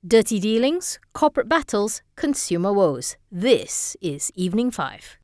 Dirty dealings, corporate battles, consumer woes. This is Evening 5.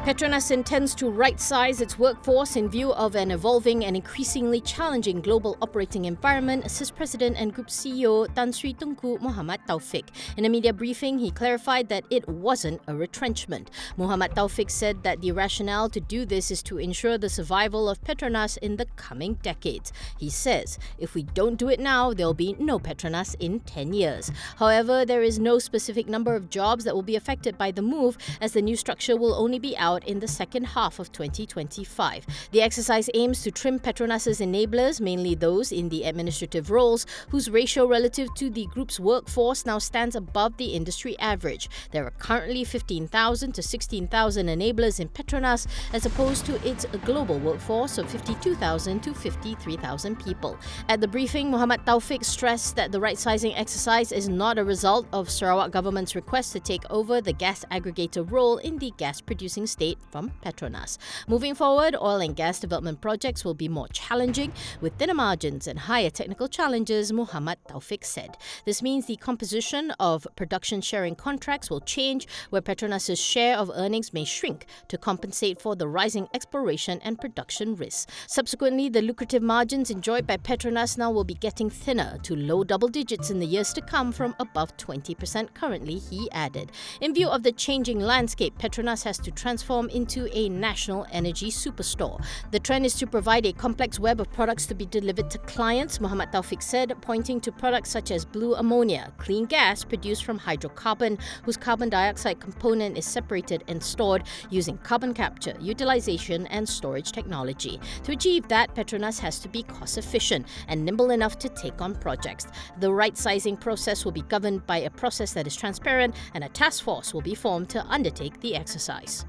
Petronas intends to right-size its workforce in view of an evolving and increasingly challenging global operating environment, says President and Group CEO Tan Sri Tunku Muhammad Taufik. In a media briefing, he clarified that it wasn't a retrenchment. Muhammad Taufik said that the rationale to do this is to ensure the survival of Petronas in the coming decades. He says, if we don't do it now, there'll be no Petronas in 10 years. However, there is no specific number of jobs that will be affected by the move, as the new structure will only be out in the second half of 2025. The exercise aims to trim Petronas' enablers, mainly those in the administrative roles, whose ratio relative to the group's workforce now stands above the industry average. There are currently 15,000 to 16,000 enablers in Petronas, as opposed to its global workforce of 52,000 to 53,000 people. At the briefing, Muhammad Taufik stressed that the right-sizing exercise is not a result of Sarawak government's request to take over the gas aggregator role in the gas-producing state from Petronas. Moving forward, oil and gas development projects will be more challenging, with thinner margins and higher technical challenges, Muhammad Taufik said. This means the composition of production sharing contracts will change, where Petronas' share of earnings may shrink to compensate for the rising exploration and production risks. Subsequently, the lucrative margins enjoyed by Petronas now will be getting thinner to low double digits in the years to come from above 20% currently, he added. In view of the changing landscape, Petronas has to transform into a national energy superstore. The trend is to provide a complex web of products to be delivered to clients, Muhammad Taufik said, pointing to products such as blue ammonia, clean gas produced from hydrocarbon, whose carbon dioxide component is separated and stored using carbon capture, utilization and storage technology. To achieve that, Petronas has to be cost-efficient and nimble enough to take on projects. The right-sizing process will be governed by a process that is transparent, and a task force will be formed to undertake the exercise.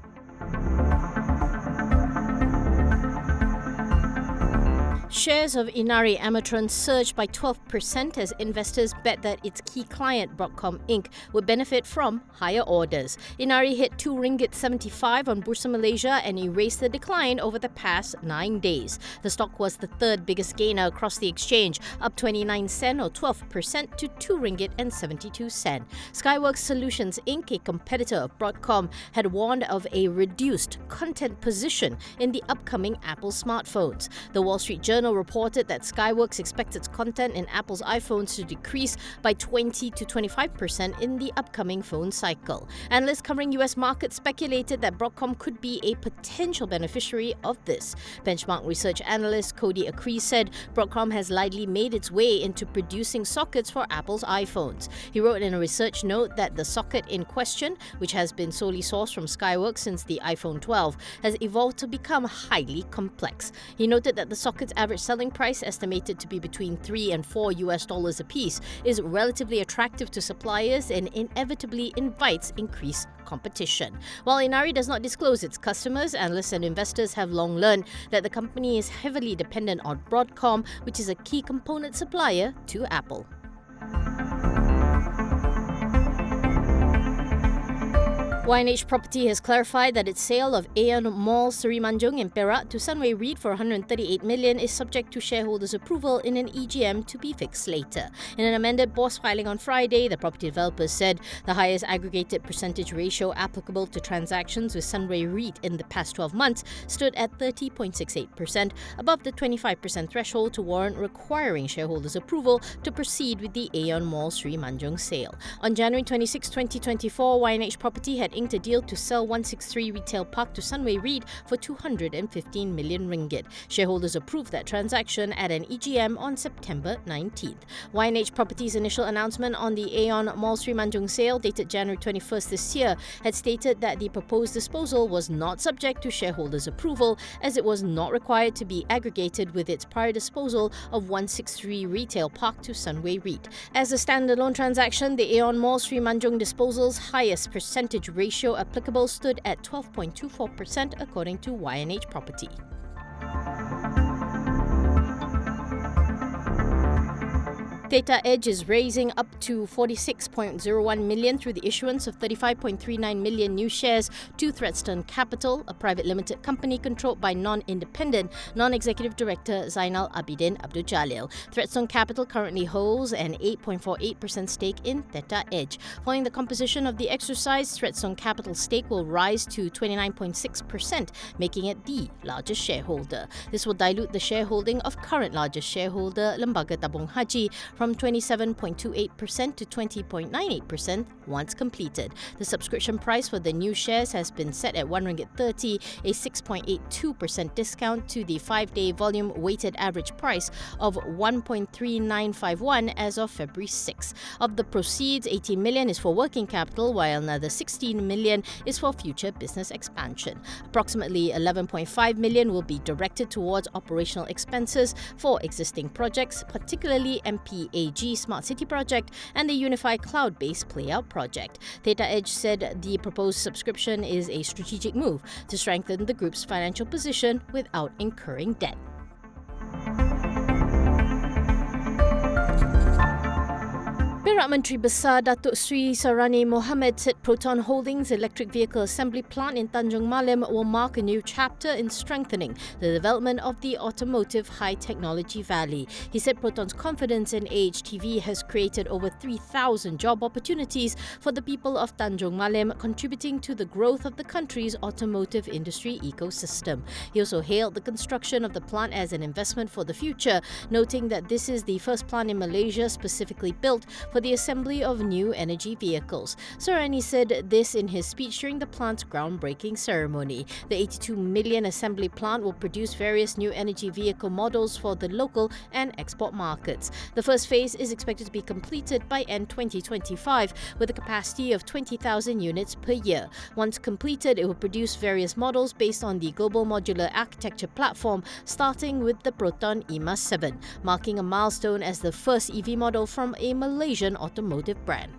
Shares of Inari Amatron surged by 12% as investors bet that its key client, Broadcom Inc., would benefit from higher orders. Inari hit RM2.75 on Bursa Malaysia and erased the decline over the past 9 days. The stock was the third biggest gainer across the exchange, up 29 cent or 12% to RM2.72. Skyworks Solutions Inc., a competitor of Broadcom, had warned of a reduced content position in the upcoming Apple smartphones. The Wall Street Journal reported that Skyworks expects its content in Apple's iPhones to decrease by 20 to 25% in the upcoming phone cycle. Analysts covering US markets speculated that Broadcom could be a potential beneficiary of this. Benchmark research analyst Cody Acree said Broadcom has likely made its way into producing sockets for Apple's iPhones. He wrote in a research note that the socket in question, which has been solely sourced from Skyworks since the iPhone 12, has evolved to become highly complex. He noted that the socket's average selling price, estimated to be between $3 and $4 a piece, is relatively attractive to suppliers and inevitably invites increased competition. While Inari does not disclose its customers, analysts and investors have long learned that the company is heavily dependent on Broadcom, which is a key component supplier to Apple. YNH Property has clarified that its sale of AEON Mall Seri Manjung in Perak to Sunway REIT for $138 million is subject to shareholders' approval in an EGM to be fixed later. In an amended BOS filing on Friday, the property developers said the highest aggregated percentage ratio applicable to transactions with Sunway REIT in the past 12 months stood at 30.68%, above the 25% threshold to warrant requiring shareholders' approval to proceed with the AEON Mall Seri Manjung sale. On January 26, 2024, YNH Property had inked a deal to sell 163 Retail Park to Sunway REIT for RM215 million. Shareholders approved that transaction at an EGM on September 19th. YNH Property's initial announcement on the AEON Mall Seri Manjung sale, dated January 21st this year, had stated that the proposed disposal was not subject to shareholders' approval, as it was not required to be aggregated with its prior disposal of 163 Retail Park to Sunway REIT. As a standalone transaction, the AEON Mall Seri Manjung disposal's highest percentage ratio applicable stood at 12.24% according to YNH Property. Theta Edge is raising up to 46.01 million through the issuance of 35.39 million new shares to Threadstone Capital, a private limited company controlled by non-independent, non-executive director Zainal Abidin Abdul Jalil. Threadstone Capital currently holds an 8.48% stake in Theta Edge. Following the composition of the exercise, Threadstone Capital's stake will rise to 29.6%, making it the largest shareholder. This will dilute the shareholding of current largest shareholder Lembaga Tabung Haji from 27.28% to 20.98% once completed. The subscription price for the new shares has been set at RM1.30, a 6.82% discount to the 5-day volume weighted average price of 1.3951 as of February 6. Of the proceeds, 18 million is for working capital, while another 16 million is for future business expansion. Approximately 11.5 million will be directed towards operational expenses for existing projects, particularly MPAG Smart City Project and the Unified Cloud-based Playout Project. Theta Edge said the proposed subscription is a strategic move to strengthen the group's financial position without incurring debt. Perak Menteri Besar Datuk Sri Sarani Mohammed said Proton Holdings' electric vehicle assembly plant in Tanjung Malim will mark a new chapter in strengthening the development of the automotive high-technology valley. He said Proton's confidence in AHTV has created over 3,000 job opportunities for the people of Tanjung Malim, contributing to the growth of the country's automotive industry ecosystem. He also hailed the construction of the plant as an investment for the future, noting that this is the first plant in Malaysia specifically built for the assembly of new energy vehicles. Sarani said this in his speech during the plant's groundbreaking ceremony. The 82 million assembly plant will produce various new energy vehicle models for the local and export markets. The first phase is expected to be completed by end 2025 with a capacity of 20,000 units per year. Once completed, it will produce various models based on the global modular architecture platform, starting with the Proton EMA 7, marking a milestone as the first EV model from a Malaysian automotive brand.